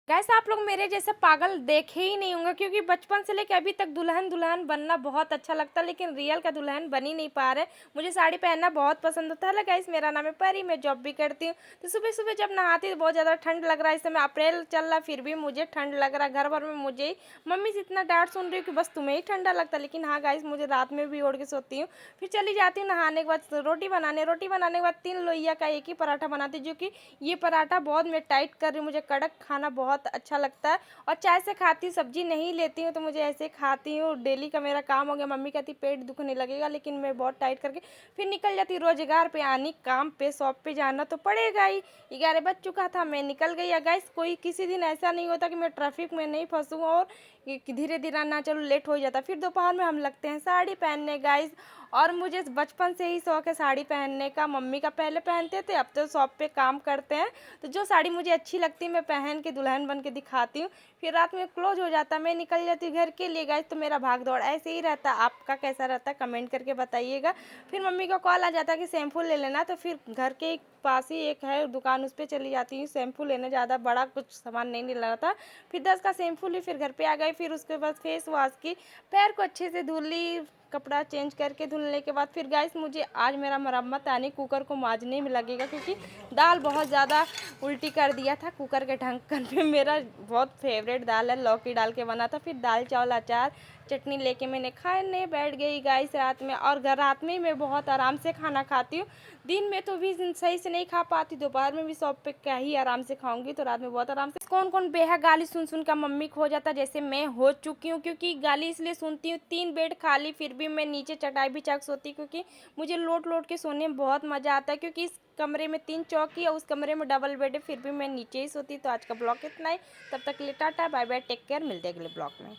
Guys आप लोग मेरे जैसे पागल देखे ही नहीं होंगे, क्योंकि बचपन से लेकर अभी तक दुल्हन दुल्हन बनना बहुत अच्छा लगता है, लेकिन रियल का दुल्हन बन ही नहीं पा रहे। मुझे साड़ी पहनना बहुत पसंद होता है। हेलो गाइस, मेरा नाम है परी, मैं जॉब भी करती हूँ। तो सुबह सुबह जब नहाती तो बहुत ज़्यादा ठंड लग रहा है। इस समय अप्रैल चल रहा, फिर भी मुझे ठंड लग रहा है। घर भर में मुझे ही मम्मी से इतना डांट सुन रही हूँ कि बस तुम्हें ही ठंडा लगता है। लेकिन हाँ गाइस, मुझे रात में भी ओढ़ के सोती हूँ। फिर चली जाती हूँ नहाने के बाद रोटी बनाने के बाद 3 लोइया का एक ही पराठा बनाती हूँ, जो कि ये पराठा बहुत मैं टाइट कर रही हूँ। मुझे कड़क खाना बहुत अच्छा लगता है और चाय से खाती हूँ, सब्जी नहीं लेती हूँ तो मुझे ऐसे खाती हूँ। डेली का मेरा काम हो गया। मम्मी कहती पेट दुखने लगेगा, लेकिन मैं बहुत टाइट करके फिर निकल जाती। रोजगार पे आनी, काम पे, शॉप पे जाना तो पड़ेगा ही। 11 बज चुका था, मैं निकल गई। या गाइस, कोई किसी दिन ऐसा नहीं होता कि मैं ट्रैफिक में नहीं फंसूँ और धीरे धीरे ना चलो लेट हो जाता। फिर दोपहर में हम लगते हैं साड़ी पहनने गाइस। और मुझे बचपन से ही शौक है साड़ी पहनने का। मम्मी का पहले पहनते थे, अब तो शॉप पे काम करते हैं। तो जो साड़ी मुझे अच्छी लगती है मैं पहन के दुल्हन बन के दिखाती हूँ। फिर रात में क्लोज हो जाता, मैं निकल जाती हूँ घर के लिए गाइस। तो मेरा भाग दौड़ ऐसे ही रहता। आपका कैसा रहता है कमेंट करके बताइएगा। फिर मम्मी का कॉल आ जाता कि शैम्पू ले लेना, तो फिर घर के पास ही एक है दुकान, उस पर चली जाती हूँ शैम्पू लेने। ज़्यादा बड़ा कुछ सामान नहीं लेना था। फिर 10 का शैम्पू ली, फिर घर पे आ गई। फिर उसके बाद फेस वॉश की, पैर को अच्छे से धुल ली, कपड़ा चेंज करके धुलने के बाद फिर गाइस मुझे आज मेरा मरम्मत यानी कुकर को मांजने में लगेगा, क्योंकि दाल बहुत ज़्यादा उल्टी कर दिया था कुकर के ढक्कन पे। मेरा बहुत फेवरेट दाल है, लौकी डाल के बना था। फिर दाल चावल अचार चटनी लेके मैंने खाने बैठ गई गाइस रात में। और रात में मैं बहुत आराम से खाना खाती हूँ। दिन में तो भी सही से नहीं खा पाती, दोपहर में भी शॉप पे क्या ही आराम से खाऊंगी, तो रात में बहुत आराम से। कौन कौन बेहा गाली सुन सुन का मम्मी खो जाता, जैसे मैं हो चुकी हूँ। क्योंकि गाली इसलिए सुनती हूँ, 3 बेड खाली फिर भी मैं नीचे चटाई बिछा के सोती, क्योंकि मुझे लोट लोट के सोने में बहुत मज़ा आता है। क्योंकि इस कमरे में 3 चौकी है, उस कमरे में डबल बेड है, फिर भी मैं नीचे ही सोती। तो आज का ब्लॉग इतना ही। तब तक के लिए tata bye bye, take care, मिलते हैं अगले ब्लॉग में।